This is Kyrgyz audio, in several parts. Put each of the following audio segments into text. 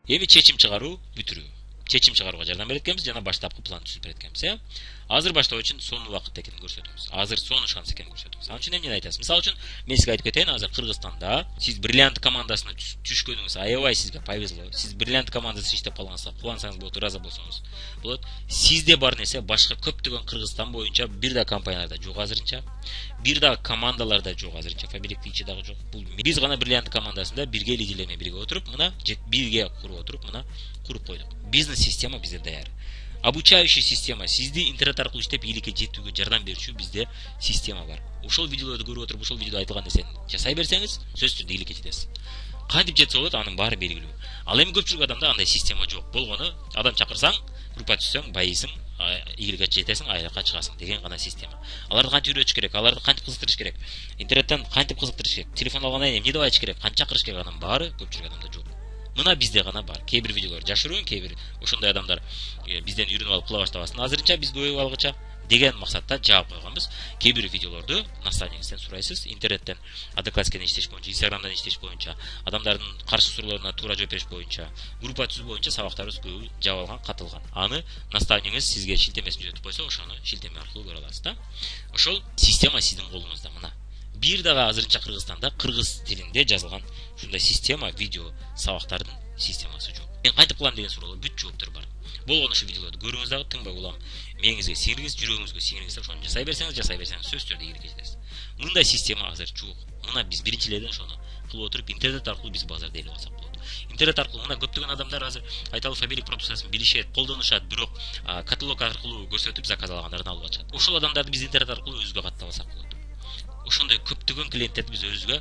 Эми чечим чыгаруу бүтүрүү. Чечим чыгарууга жардам берет экенбиз жана баштапкы план түзүп берет экенбиз. Азыр баштоо үчүн сонун убакыт экенин көрсөтөбүз. Азыр сонун шанс экенин көрсөтөбүз. Ал үчүн эмнени айтасыз? Мисалы үчүн мен сизге айтып кетейин, азыр Кыргызстанда сиз бриллиант командасына түшкөнүңүз аябай сизге повезло. Сиз бриллиант командасы иштеп калганыңызга кубансаңыз болот, ыраазы болсоңуз болот. Сизде бар нерсе башка көптөгөн Кыргызстан боюнча бир да компанияларда жок азырынча. Бир да командаларда жок азырынча. Фабиликтин ичи дагы жок. Бул биз гана бриллиант командасында бирге лидерлермен бирге отуруп, мына бирге куруп отуруп, мына куруп койдук. Бизнес система бизде даяр. Обучающий система, сизди интернет аркылуу иштеп ийгиликке жетүүгө жардам берүүчү бизде система бар. Ошол видеолорду көрүп отуруп, ошол видеодо айтылган нерсени жасай берсеңиз, сөзсүз түрдө ийгиликке жетесиз. Кантип жетсе болот, анын баары белгилүү. Ал эми көпчүлүк адамда андай система жок. Болгону адам чакырсаң, группа түзсөң, байыйсың, ийгиликке жетесиң, айрыкка чыгасың деген гана система. Аларды кантип үйрөтүш керек, аларды кантип кызыктырыш керек, интернеттен кантип кызыктырыш керек, телефон алгандан кийин эмне деп айтыш керек, канча чакырыш керек, анын баары көпчүлүк адамда жок. Мына бизде гана бар. Кээ бир видеолор жашыруун, кээ бир ошондой адамдар бизден үйрөнүп алып кыла баштабасын. Азырынча биз көбөйүп алгыча деген максатта жаап койгонбуз. Кээ бир видеолорду наставниктен сурайсыз, интернеттен, Однокласскиден иштеш боюнча, Инстаграмдан иштеш боюнча, адамдардын каршы суроолоруна туура жооп бериш боюнча, группа түзүү боюнча сабактарыбыз көбү жабылган, катылган. Аны наставнигиңиз сизге шилтемесин жөнөтүп койсо, ошону шилтеме аркылуу көрө аласыз да. Ошол система сиздин колуңузда мына. Бир дагы азырынча Кыргызстанда кыргыз тилинде жазылган ушундай система, видео сабактардын системасы жок. Мен кантип кылам деген суроолор бүт жооптор бар. Болгону ушу видеолорду көрүңүз дагы, тыңбай улам. Мээңизге сиңириңиз, жүрөгүңүзгө сиңириңиз, ошону жасай берсеңиз, сөзсүз түрдө ийгиликке жетесиз. Мындай система азыр жок. Мына биз биринчилерден ошону кылып отуруп, интернет аркылуу биз базарда ээлеп алсак болот. Интернет аркылуу мына көптөгөн адамдар азыр айталы фабилик пропускасын билишет, колдонушат, бирок каталог аркылуу көрсөтүп заказ алгандарын алып атышат. Ошол адамдарды биз интернет аркылуу өзүбүзгө каттап алсак болот. Ошондой көптөгөн клиенттерди биз өзүгө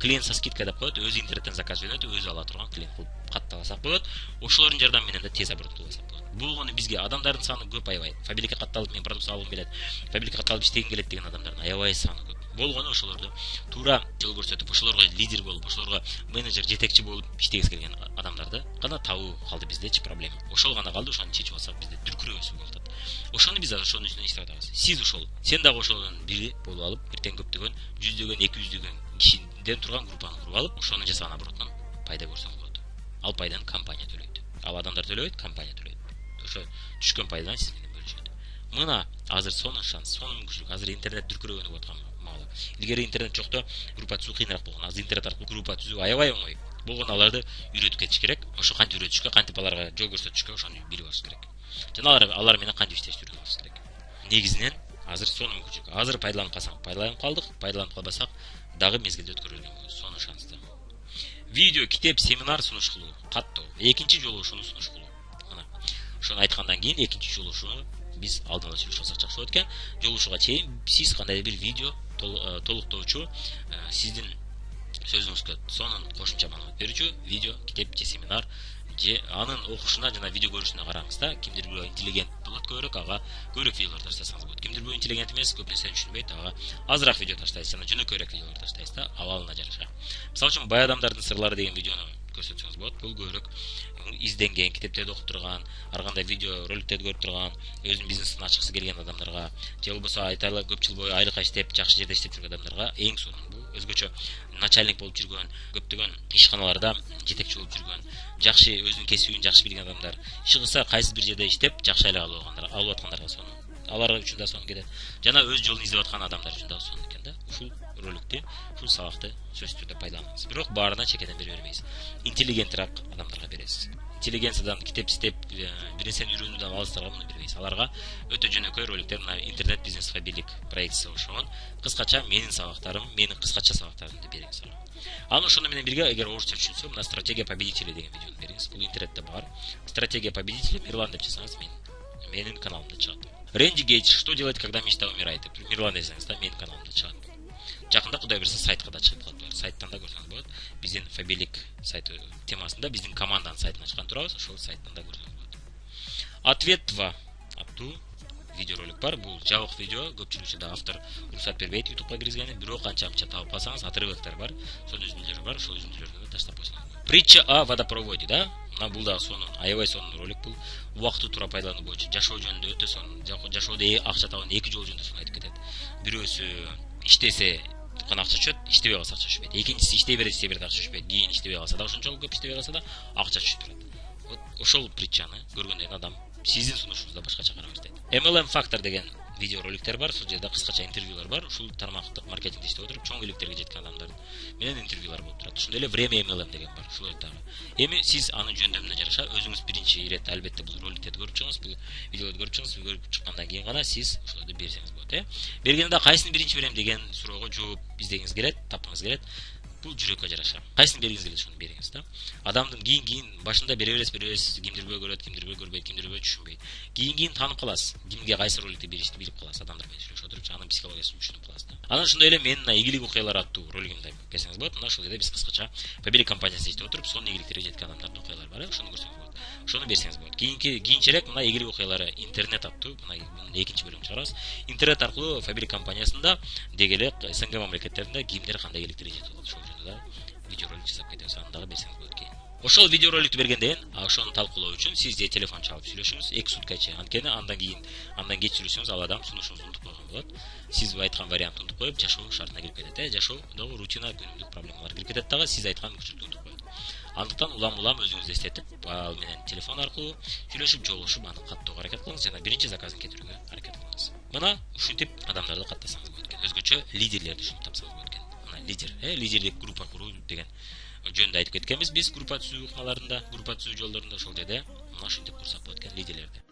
клиент со скидкой деп коет, өзү интернеттен заказ жөнөтүп, өзү ала турган клиент кылып каттап алсак болот. Ошолордун жардамы менен да тез оборот алсак болот. Болгону бизге адамдардын саны көп аябай. Фабиликке катталып мен продукция алгым келет, фабиликке катталып иштегим келет деген адамдардын аябай саны көп. Болгону ошолорду туура жол көрсөтүп, ошолорго лидер болуп, ошолорго менеджер, жетекчи болуп иштегиси келген адамдарды гана табуу калды биздечи проблема. Ошол гана калды, ошону чечип алсак бизде дүркүрөбөсү болуп атат. Ошону биз азыр ошонун үстүнөн иштеп атабыз. Сиз ошол, сен дагы ошолордун бири болуп алып, эртең көптөгөн 100дөгөн, 200дөгөн кишиден турган группаны куруп алып, ошонун жасаган оборотунан пайда көрсөң болот. Ал пайданы компания төлөйт. Ал адамдар төлөбөйт, компания төлөйт. Ошо түшкөн пайдадан сиз менен бөлүшөт. Мына азыр сонун шанс, сонун мүмкүнчүлүк. Азыр интернет дүркүрөгөнүп аткан маалы. Илгери интернет жокто группа түзүү кыйыныраак болгон. Азыр интернет аркылуу группа түзүү аябай оңой. Болгону аларды үйрөтүп кетиш керек. Ошо кантип үйрөтүшкө, кантип аларга жол көрсөтүшкө ошону билип алыш керек. Жана алар менен кантип иштешти үйрөнүп алыш керек. Негизинен азыр сонун мүмкүнчүлүк. Азыр пайдаланып калсаң, пайдаланып калдык, пайдаланып калбасак дагы мезгилде өткөрүлгөн сонун шанс да. Видео, китеп, семинар сунуш кылуу, каттоо. Экинчи жолугушууну сунуш кылуу. Мына. Ошону айткандан кийин экинчи жолугушууну биз алдын ала сүйлөшүп алсак жакшы болот экен. Жолугушууга чейин сиз кандай бир видео толуктоочу, сиздин сөзүңүзгө сонун кошумча маалымат берүүчү видео, китеп же семинар же анын окушуна жана видео көрүшүнө караңыз да. Кимдир бирөө интеллигент болот көбүрөөк, ага көбүрөөк видеолор таштасаңыз болот. Кимдир бирөө интеллигент эмес, көп нерсени түшүнбөйт, ага азыраак видео таштайсыз жана жөнөкөйрөөк видеолор таштайсыз да, абалына жараша. Мисалы үчүн бай адамдардын сырлары деген видеону көрсөтсөңүз болот. Бул көбүрөөк изденген, китептерди окуп турган, ар кандай видео роликтерди көрүп турган, өзүнүн бизнесин ачкысы келген адамдарга, же болбосо айталы көп жыл бою айлыкка иштеп, жакшы жерде иштеп жүргөн адамдарга эң сонун. Бул өзгөчө начальник болуп жүргөн, көптөгөн ишканаларда жетекчи болуп жүргөн, жакшы өзүнүн кесибин жакшы билген адамдар, чыгыса кайсы бир жерде иштеп, жакшы айлык алып аткандарга сонун. Алар үчүн да сонун келет. Жана өз жолун издеп аткан адамдар үчүн да сонун экен да. Ушул роликти, ушул сабакты сөзсүз түрдө пайдаланыңыз. Бирок баарына чекеден бере бербейсиз. Интеллигентирээк адамдарга бересиз. Интеллигенциядан китеп издеп, бир нерсени үйрөнүүдөн алыстарга муну бербейсиз. Аларга өтө жөнөкөй роликтер, мына интернет бизнес фабилик проектисе ошогон кыскача менин сабактарым, менин кыскача сабактарымды бериңиз. Анан ошону менен бирге, эгер орусча түшүнсө, мына стратегия победителей деген видеону бериңиз. Бул интернетте бар. Стратегия победителей Мирлан деп жазсаңыз менин каналымда чыгат. Рэнди Гейдж, что делать, когда мечта умирает? Мирлан десеңиз да, менин каналымда чыгат. Жакында Кудай берсе сайтка да чыгып калат. Сайттан да көрсөңүз болот. Биздин фабилик сайты темасында биздин команданын сайтын ачкан турабыз, ошол сайттан да көрсөңүз болот. Ответ 2 аттуу видеоролик бар. Бул жабык видео, көпчүлүк үчүн да автор уруксат бербейт ютубка киргизгени, бирок канча-канча табып калсаңыз отрывоктор бар, сонун үзүндүлөр бар, ошол үзүндүлөрдү да таштап койсоңуз болот. Притча о водопроводе, да? Мына бул да сонун, аябай сонун ролик бул. Убакытты туура пайдалануу боюнча жашоо жөнүндө өтө сонун. Жашоодо акча табуунун эки жолу жөнүндө сонун айтып кетет. Бирөөсү иштесе кана акча түшөт, иштебей калса акча түшпөйт. Экинчиси иштей берет акча түшпөйт. Кийин иштебей калса да ошончолук көп иштебей калса да акча түшүп турат. ошол притчаны көргөндөн адам сиздин сунушуңузда башкача карап дейт. MLM Factor деген видеороликтер бар, сол жерде кыскача интервьюлар бар. Ушул тармактык маркетингде иштеп отуруп, чоң иликтерге жеткен адамдардын менен интервьюлар болуп турат. Ошондой эле Время MLM деген бар, ушул дагы. Эми сиз анын жөндөмүнө жараша өзүңүз биринчи ирет албетте бул роликтерди көрүп чыгыңыз, бул видеолорду көрүп чыгыңыз, көрүп чыккандан кийин гана сиз ошолорду берсеңиз болот, Бергенде кайсыны биринчи берем деген суроого жооп издегиңиз келет, тапкыңыз келет. Бул жүрөккө жараша. Кайсын бергиңиз келет, ошону бериңиз да. Адамдын кийин башында бере бересиз, кимдирбей көрөт, кимдирбей көрбөйт, кимдирбей түшүнбөйт. Кийин танып каласыз. Кимге кайсы роликти беришти билип каласыз. Адамдар менен сүйлөшүп отуруп, анын психологиясын түшүнүп каласыз да. Анан ошондой эле менин мына ийгилик окуялар аттуу ролигимди берсеңиз болот. Мына ошол жерде биз кыскача Фаберик компаниясында иштеп отуруп, сонун ийгиликтерге жеткен адамдардын окуялары бар, ошону көрсөңүз болот. Ошону берсеңиз болот. Кийинчерээк мына ийгилик окуялары интернет аттуу, мына мунун экинчи бөлүмүн чыгарабыз. Интернет аркылуу Фаберик компаниясында деги эле СНГ мамлекеттеринде кимдер кандай ийгиликтерге жетип атат, ошол жөнүндө видеоролик жасап кетебиз, аны дагы берсеңиз болот кийин. Ошол видеороликтти бергенден кийин, ошону талкуулоо үчүн сиз телефон чалып сүйлөшүңүз 2 суткача. Анткени андан кеч сүйлөсөңүз ал адам сунушуңузду унутуп койгон болот. Сиз айткан вариантты унутуп коюп, жашоо шартына кирип кетет, Жашоо дагы рутина, күнүмдүк проблемалар кирип кетет дагы, сиз айткан мүмкүнчүлүктү унутуп коет. Андыктан улам өзүңүздү эстетип, ал менен телефон аркылуу сүйлөшүп, жолугушуп, аны каттоого аракет кылыңыз жана биринчи заказын кетирүүгө аракет кылыңыз. Мына ушинтип адамдарды каттасаңыз болот экен. Өзгөчө лидерлерди ушинтип тапсаңыз болот экен. Мына лидерлик группа куруу деген жөнүндө айтып кеткенбиз биз группа түзүү ыкмаларында, группа түзүү жолдорунда, ошол жерде мына ушинтип курсак болот экен лидерлерди.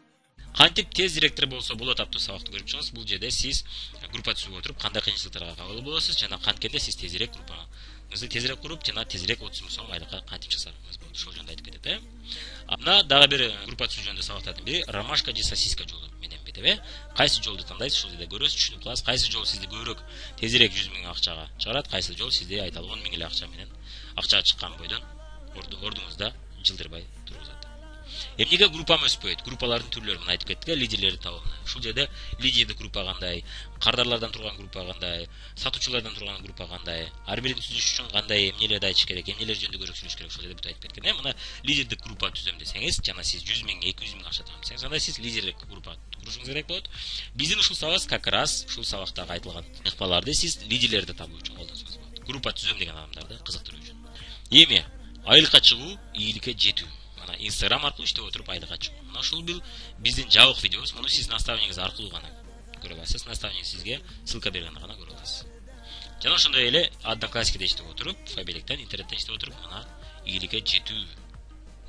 Кантип тез директор болсо болот аттуу сабакты көрүп чыгыңыз. Бул жерде сиз группа түзүп отуруп, кандай кыйынчылыктарга кабыл болосуз жана канткенде сиз тезирээк группаңызды тезирээк куруп жана тезирээк 30 000 сом айлыкка кантип чыгарсаңыз болот. Ошол жөнүндө айтып кетет, Мына дагы бир группа түзүү жөнүндө сабактардын бири ромашка же сосиска жолу менен бетеп, Кайсы жолду тандайсыз, ошол жерде көрөсүз, түшүнүп каласыз. Кайсы жол сизди көбүрөөк тезирээк 100 000 акчага чыгарат, кайсы жол сизди айталы 10 000 эле акча менен акча чыккан бойдон ордуңузда жылдырбай тургузат. Эмнеге группам өспөйт? Группалардын түрлөрүн айтып кеттик, лидерлерди табылды. Ушул жерде лидердик группа кандай, кардарлардан турган группа кандай, сатуучулардан турган группа кандай, ар бирин түзүш үчүн кандай эмнелерди айтыш керек, эмнелер жөнүндө көрөк сүйлөш керек, ошол жерде бүт айтып кеткен. Мына лидердик группа түзөм десеңиз, жана сиз 100 000, 200 000 акча табам десеңиз, анда сиз лидерлик группа курушуңуз керек болот. Биздин ушул сабагыбыз как раз ушул сабактагы айтылган ыкмаларды сиз лидерлерди табуу үчүн колдонсоңуз болот. Группа түзөм деген адамдарды кызыктыруу үчүн. Эми айлыкка чыгуу, ийгиликке жетүү. Instagram аркылуу иштеп отуруп айлыкка чыгуу. Мына ушул биздин жабык видеобуз. Муну сиз наставнигиңиз аркылуу гана көрө аласыз. Наставник сизге ссылка бергенде гана көрө аласыз. Жана ошондой эле Одноклассникте иштеп отуруп, Фабериктен, интернеттен иштеп отуруп, мына ийгиликке жетүү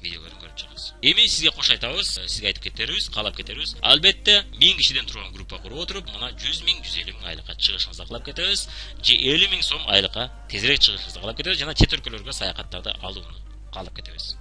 видеолорун көрүп чыгыңыз. Эми сизге кош айтабыз, сизге айтып кетербиз, каалап кетербиз. Албетте 1000 кишиден турган группа куруп отуруп, мына 100 000, 150 000 айлыкка чыгышыңызды каалап кетебиз. Же 50 000 сом айлыкка тезирээк чыгышыңызды каалап кетебиз жана чет өлкөлөргө саякаттарды алууну каалап кетебиз.